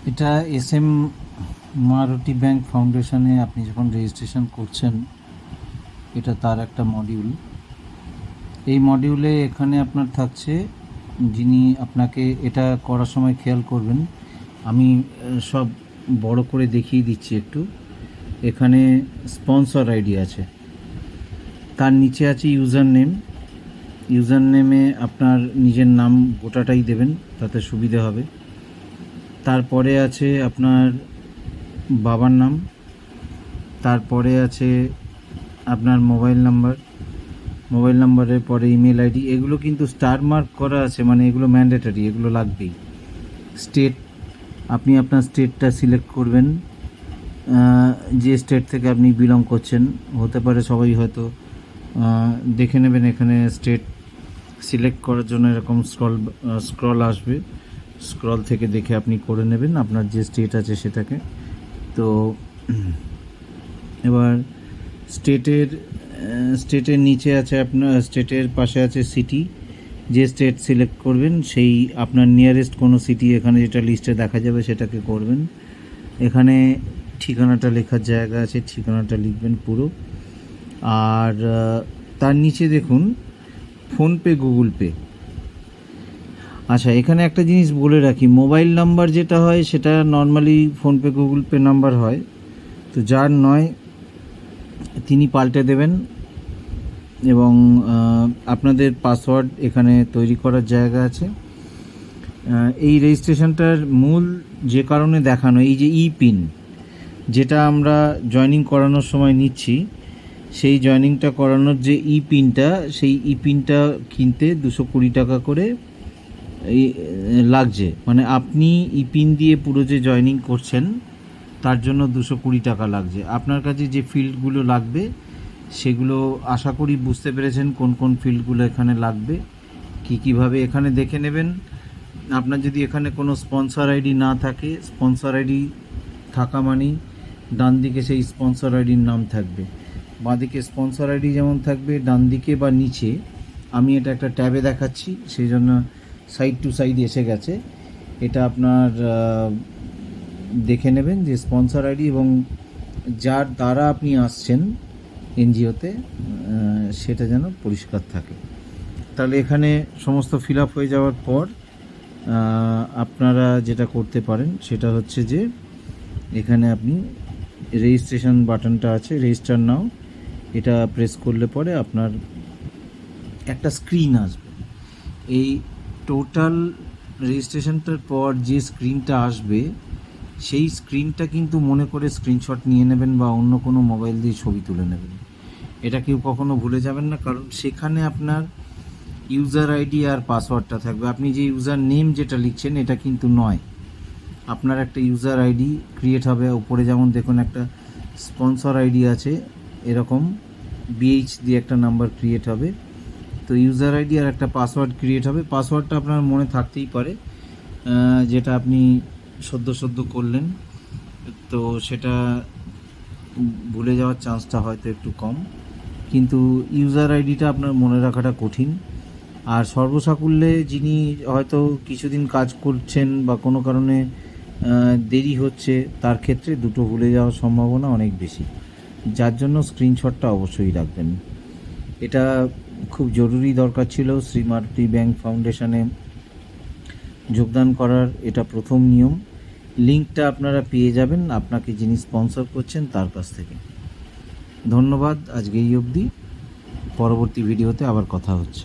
এটা SM Maruti bank ফাউন্ডেশনে আপনি যখন রেজিস্ট্রেশন করছেন, এটা তার একটা মডিউল। এই মডিউলে এখানে আপনার থাকছে, যিনি আপনাকে এটা করার সময় খেয়াল করবেন, আমি সব বড় করে দেখিয়ে দিচ্ছি একটু। এখানে স্পন্সর আইডি আছে, তার নিচে আছে ইউজার নেম। ইউজার নেমে আপনার নিজের নাম গোটাটাই দেবেন, তাতে সুবিধে হবে। তারপরে আছে আপনার বাবার নাম, তারপরে আছে আপনার মোবাইল নাম্বার, মোবাইল নাম্বারের পরে ইমেল আইডি। এগুলো কিন্তু স্টার মার্ক করা আছে, মানে এগুলো ম্যান্ডেটরি, এগুলো লাগবেই। স্টেট, আপনি আপনার স্টেটটা সিলেক্ট করবেন, যে স্টেট থেকে আপনি বিলং করছেন। হতে পারে সবাই হয়তো দেখে নেবেন, এখানে স্টেট সিলেক্ট করার জন্য এরকম স্ক্রল আসবে, স্ক্রল থেকে দেখে আপনি করে নেবেন আপনার যে স্টেট আছে সেটাকে। তো এবার স্টেটের নিচে আছে আপনার, স্টেটের পাশে আছে সিটি। যে স্টেট সিলেক্ট করবেন সেই আপনার নিয়ারেস্ট কোনো সিটি এখানে যেটা লিস্টে দেখা যাবে সেটাকে করবেন। এখানে ঠিকানাটা লেখার জায়গা আছে, ঠিকানাটা লিখবেন পুরো। আর তার নিচে দেখুন ফোনপে, গুগল পে। আচ্ছা, এখানে একটা জিনিস বলে রাখি, মোবাইল নাম্বার যেটা হয় সেটা normally PhonePe Google pay number হয়, তো যার নয় তিনি পাল্টে দেবেন। এবং আপনাদের পাসওয়ার্ড এখানে তৈরি করার জায়গা আছে। এই রেজিস্ট্রেশনটার মূল যে কারণে দেখানো, এই যে পিন যেটা আমরা জয়েনিং করানোর সময় নিচ্ছি, সেই জয়েনিংটা করানোর যে পিনটা, সেই পিনটা কিনতে 220 টাকা করে লাগছে। মানে আপনি পিন দিয়ে পুরো যে জয়েনিং করছেন তার জন্য 220 টাকা লাগছে। আপনার কাছে যে ফিল্ডগুলো লাগবে সেগুলো আশা করি বুঝতে পেরেছেন, কোন কোন ফিল্ডগুলো এখানে লাগবে, কীভাবে এখানে দেখে নেবেন। আপনার যদি এখানে কোনো স্পন্সর আইডি না থাকে, স্পন্সর আইডি থাকা মানেই ডান দিকে সেই স্পন্সর আইডির নাম থাকবে। বাঁদিকে স্পন্সর আইডি যেমন থাকবে, ডান দিকে বা নিচে, আমি এটা একটা ট্যাবে দেখাচ্ছি সেই জন্য সাইড টু সাইড এসে গেছে। এটা আপনার দেখে নেবেন যে স্পন্সর আইডি এবং যার দ্বারা আপনি আসছেন এনজিওতে সেটা যেন পরিষ্কার থাকে। তাহলে এখানে সমস্ত ফিল আপ হয়ে যাওয়ার পর আপনারা যেটা করতে পারেন সেটা হচ্ছে যে এখানে আপনি রেজিস্ট্রেশন বাটনটা আছে, রেজিস্টার নাও, এটা প্রেস করলে পরে আপনার একটা স্ক্রিন আসবে। এই টোটাল রেজিস্ট্রেশনটার পর যে স্ক্রিনটা আসবে সেই স্ক্রিনটা কিন্তু মনে করে স্ক্রিনশট নিয়ে নেবেন বা অন্য কোনো মোবাইল দিয়ে ছবি তুলে নেবেন। এটা কেউ কখনো ভুলে যাবেন না, কারণ সেখানে আপনার ইউজার আইডি আর পাসওয়ার্ডটা থাকবে। আপনি যে ইউজার নেম যেটা লিখছেন এটা কিন্তু নয়, আপনার একটা ইউজার আইডি ক্রিয়েট হবে। উপরে যেমন দেখুন একটা স্পন্সর আইডি আছে, এরকম BH দিয়ে একটা নাম্বার ক্রিয়েট হবে। তো ইউজার আইডি আর একটা পাসওয়ার্ড ক্রিয়েট হবে। পাসওয়ার্ডটা আপনার মনে থাকতেই পারে, যেটা আপনি সদ্য করলেন, তো সেটা ভুলে যাওয়ার চান্সটা হয়তো একটু কম, কিন্তু ইউজার আইডিটা আপনার মনে রাখাটা কঠিন। আর সর্বসাকুল্যে যিনি হয়তো কিছুদিন কাজ করছেন বা কোনো কারণে দেরি হচ্ছে, তার ক্ষেত্রে দুটো ভুলে যাওয়ার সম্ভাবনা অনেক বেশি, যার জন্য স্ক্রিনশটটা অবশ্যই রাখবেন। এটা খুব জরুরি দরকার ছিল শ্রী মারুতি ব্যাংক ফাউন্ডেশনে যোগদান করার। এটা প্রথম নিয়ম। লিঙ্কটা আপনারা পেয়ে যাবেন আপনাকে যিনি স্পন্সর করছেন তার কাছ থেকে। ধন্যবাদ, আজকে এই অবধি। পরবর্তী ভিডিওতে আবার কথা হচ্ছে।